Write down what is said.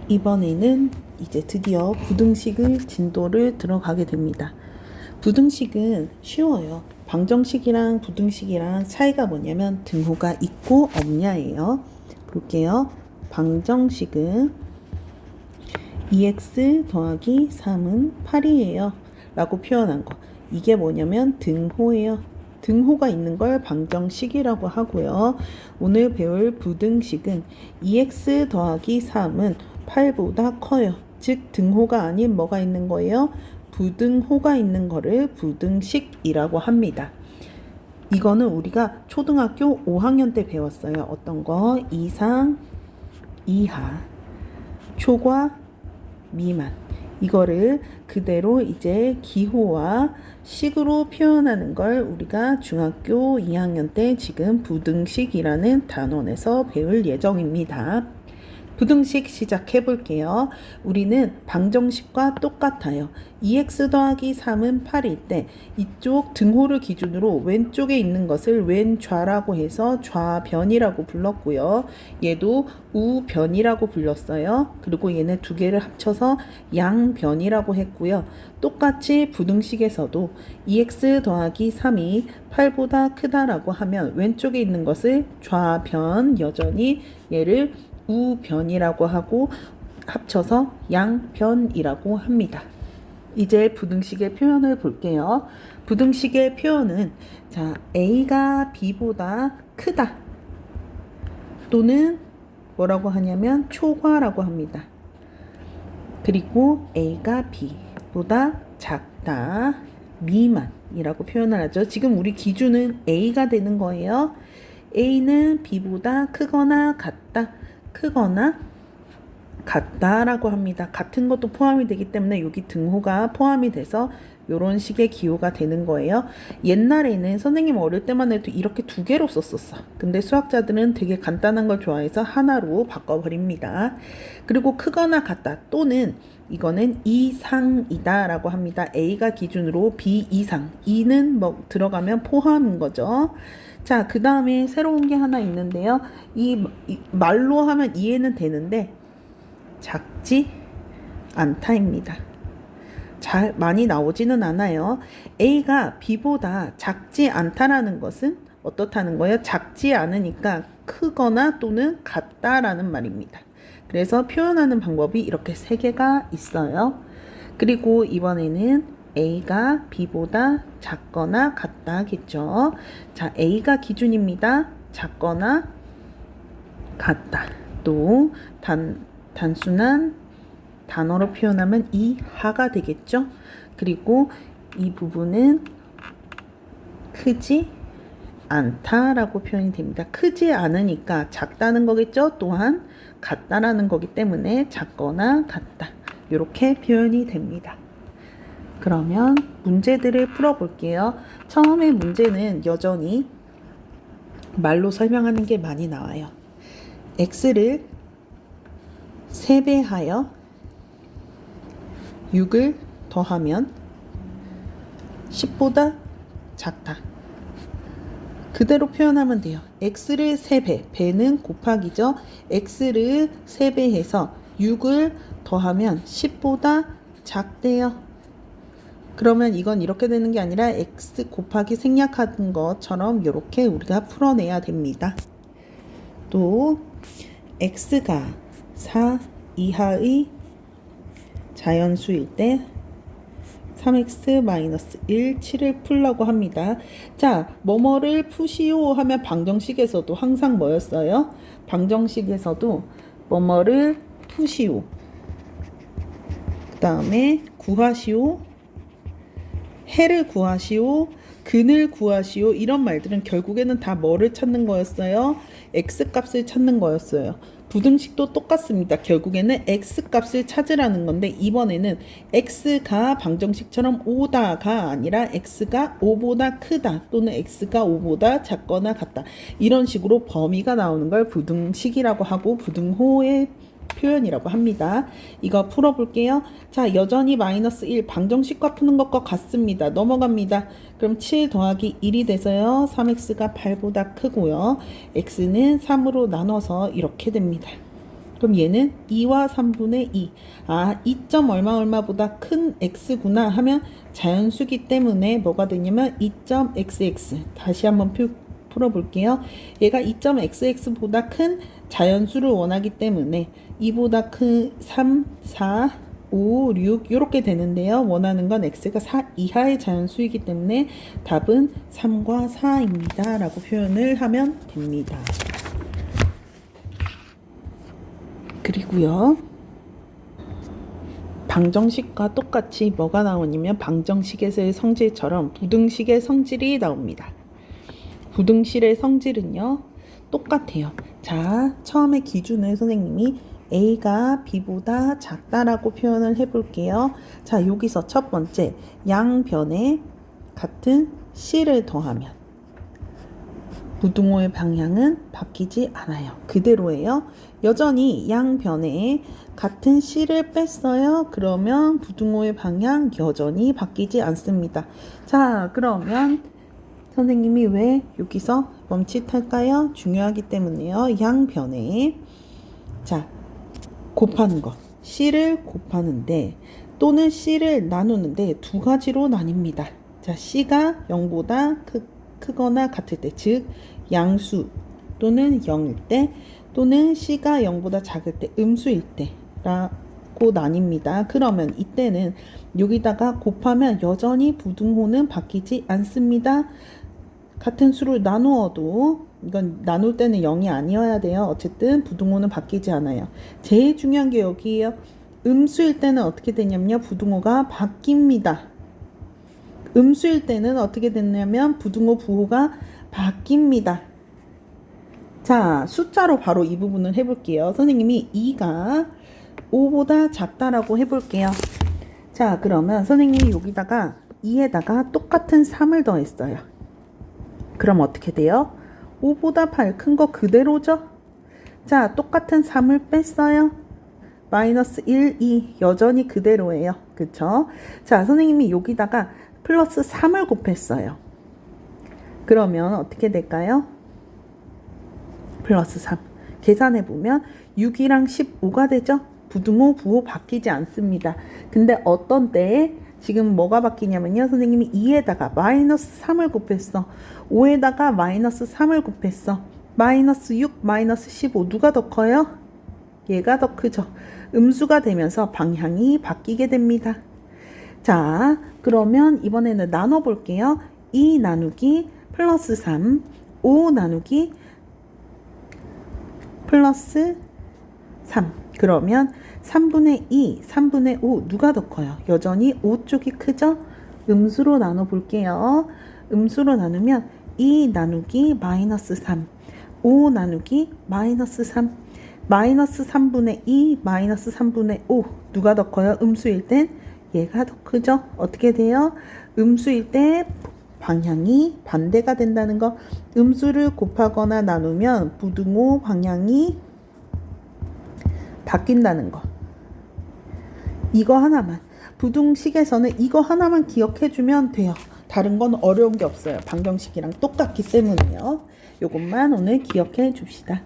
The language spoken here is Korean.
이번에는 이제 드디어 부등식을 진도를 들어가게 됩니다. 부등식은 쉬워요. 방정식이랑 부등식이랑 차이가 뭐냐면 등호가 있고 없냐예요. 볼게요. 방정식은 2x 더하기 3은 8이에요 라고 표현한 거. 이게 뭐냐면 등호예요. 등호가 있는 걸 방정식이라고 하고요. 오늘 배울 부등식은 2x 더하기 3은 8보다 커요. 즉 등호가 아닌 뭐가 있는 거예요? 부등호가 있는 거를 부등식이라고 합니다. 이거는 우리가 초등학교 5학년 때 배웠어요. 어떤 거? 이상, 이하, 초과, 미만. 이거를 그대로 이제 기호와 식으로 표현하는 걸 우리가 중학교 2학년 때 지금 부등식이라는 단원에서 배울 예정입니다. 부등식 시작해 볼게요. 우리는 방정식과 똑같아요. 2x 더하기 3은 8일 때 이쪽 등호를 기준으로 왼쪽에 있는 것을 왼좌라고 해서 좌변이라고 불렀고요. 얘도 우변이라고 불렀어요. 그리고 얘네 두 개를 합쳐서 양변이라고 했고요. 똑같이 부등식에서도 2x 더하기 3이 8보다 크다라고 하면 왼쪽에 있는 것을 좌변, 여전히 얘를 우변이라고 하고 합쳐서 양변이라고 합니다. 이제 부등식의 표현을 볼게요. 부등식의 표현은 자, A가 B보다 크다 또는 뭐라고 하냐면 초과라고 합니다. 그리고 A가 B보다 작다, 미만이라고 표현을 하죠. 지금 우리 기준은 A가 되는 거예요. A는 B보다 크거나 같다, 크거나 같다라고 합니다. 같은 것도 포함이 되기 때문에 여기 등호가 포함이 돼서 이런 식의 기호가 되는 거예요. 옛날에는 선생님 어릴 때만 해도 이렇게 두 개로 썼었어. 근데 수학자들은 되게 간단한 걸 좋아해서 하나로 바꿔버립니다. 그리고 크거나 같다 또는 이거는 이상이다 라고 합니다. A가 기준으로 B 이상, E는 뭐 들어가면 포함인 거죠. 자, 그 다음에 새로운 게 하나 있는데요. 이 말로 하면 이해는 되는데 작지 않다입니다. 잘 많이 나오지는 않아요. A가 B보다 작지 않다라는 것은 어떻다는 거예요? 작지 않으니까 크거나 또는 같다라는 말입니다. 그래서 표현하는 방법이 이렇게 세 개가 있어요. 그리고 이번에는 A가 B보다 작거나 같다겠죠. 자, A가 기준입니다. 작거나 같다. 또 단순한 단어로 표현하면 이하가 되겠죠. 그리고 이 부분은 크지 않다라고 표현이 됩니다. 크지 않으니까 작다는 거겠죠. 또한 같다라는 거기 때문에 작거나 같다. 이렇게 표현이 됩니다. 그러면 문제들을 풀어볼게요. 처음에 문제는 여전히 말로 설명하는 게 많이 나와요. x를 3배하여 6을 더하면 10보다 작다. 그대로 표현하면 돼요. x를 3배, 배는 곱하기죠. x를 3배해서 6을 더하면 10보다 작대요. 그러면 이건 이렇게 되는 게 아니라 x 곱하기 생략하는 것처럼 이렇게 우리가 풀어내야 됩니다. 또 x가 4 이하의 자연수일 때 3x-1, 7을 풀라고 합니다. 자, 뭐뭐를 푸시오 하면 방정식에서도 항상 뭐였어요? 방정식에서도 뭐뭐를 푸시오, 그 다음에 구하시오, 해를 구하시오, 근을 구하시오, 이런 말들은 결국에는 다 뭐를 찾는 거였어요? x값을 찾는 거였어요. 부등식도 똑같습니다. 결국에는 x값을 찾으라는 건데 이번에는 x가 방정식처럼 5다가 아니라 x가 5보다 크다 또는 x가 5보다 작거나 같다, 이런 식으로 범위가 나오는 걸 부등식이라고 하고 부등호의 표현이라고 합니다. 이거 풀어볼게요. 자, 여전히 -1 방정식과 푸는 것과 같습니다. 넘어갑니다. 그럼 7 더하기 1이 돼서요 3x가 8보다 크고요 x는 3으로 나눠서 이렇게 됩니다. 그럼 얘는 2와 3분의 2. 아, 2점 얼마 얼마보다 큰 x구나 하면 자연수기 때문에 뭐가 되냐면 2.xx. 다시 한번 풀어볼게요. 얘가 2.xx보다 큰 자연수를 원하기 때문에 2보다 큰 3, 4, 5, 6 이렇게 되는데요. 원하는 건 x가 4 이하의 자연수이기 때문에 답은 3과 4입니다. 라고 표현을 하면 됩니다. 그리고요. 방정식과 똑같이 뭐가 나오냐면 방정식에서의 성질처럼 부등식의 성질이 나옵니다. 부등식의 성질은요. 똑같아요. 자, 처음에 기준을 선생님이 A가 B보다 작다라고 표현을 해볼게요. 자, 여기서 첫 번째 양변에 같은 C를 더하면 부등호의 방향은 바뀌지 않아요. 그대로예요. 여전히 양변에 같은 C를 뺐어요. 그러면 부등호의 방향 여전히 바뀌지 않습니다. 자, 그러면 선생님이 왜 여기서 멈칫할까요? 중요하기 때문에요. 양변에 자, 곱하는 것. C를 곱하는데 또는 C를 나누는데 두 가지로 나뉩니다. 자, C가 0보다 크거나 같을 때, 즉 양수 또는 0일 때 또는 C가 0보다 작을 때 음수일 때라고 나뉩니다. 그러면 이때는 여기다가 곱하면 여전히 부등호는 바뀌지 않습니다. 같은 수를 나누어도 이건 나눌 때는 0이 아니어야 돼요. 어쨌든 부등호는 바뀌지 않아요. 제일 중요한 게 여기에요. 음수일 때는 어떻게 되냐면요. 부등호가 바뀝니다. 음수일 때는 어떻게 됐냐면 부등호 부호가 바뀝니다. 자, 숫자로 바로 이 부분을 해볼게요. 선생님이 2가 5보다 작다라고 해볼게요. 자, 그러면 선생님이 여기다가 2에다가 똑같은 3을 더했어요. 그럼 어떻게 돼요? 5보다 8 큰 거 그대로죠? 자, 똑같은 3을 뺐어요. 마이너스 1, 2 여전히 그대로예요. 그쵸? 자, 선생님이 여기다가 플러스 3을 곱했어요. 그러면 어떻게 될까요? 플러스 3. 계산해보면 6이랑 15가 되죠? 부등호, 부호 바뀌지 않습니다. 근데 어떤 때에 지금 뭐가 바뀌냐면요. 선생님이 2에다가 마이너스 3을 곱했어. 5에다가 마이너스 3을 곱했어. 마이너스 6, 마이너스 15 누가 더 커요? 얘가 더 크죠. 음수가 되면서 방향이 바뀌게 됩니다. 자, 그러면 이번에는 나눠볼게요. 2 나누기 플러스 3, 5 나누기 플러스 3. 그러면 3분의 2, 3분의 5 누가 더 커요? 여전히 5 쪽이 크죠? 음수로 나눠볼게요. 음수로 나누면 2 나누기 마이너스 3, 5 나누기 마이너스 3, 마이너스 3분의 2, 마이너스 3분의 5 누가 더 커요? 음수일 땐 얘가 더 크죠? 어떻게 돼요? 음수일 때 방향이 반대가 된다는 거. 음수를 곱하거나 나누면 부등호 방향이 바뀐다는 거. 이거 하나만. 부등식에서는 이거 하나만 기억해주면 돼요. 다른 건 어려운 게 없어요. 방정식이랑 똑같기 때문에요. 요것만 오늘 기억해 줍시다.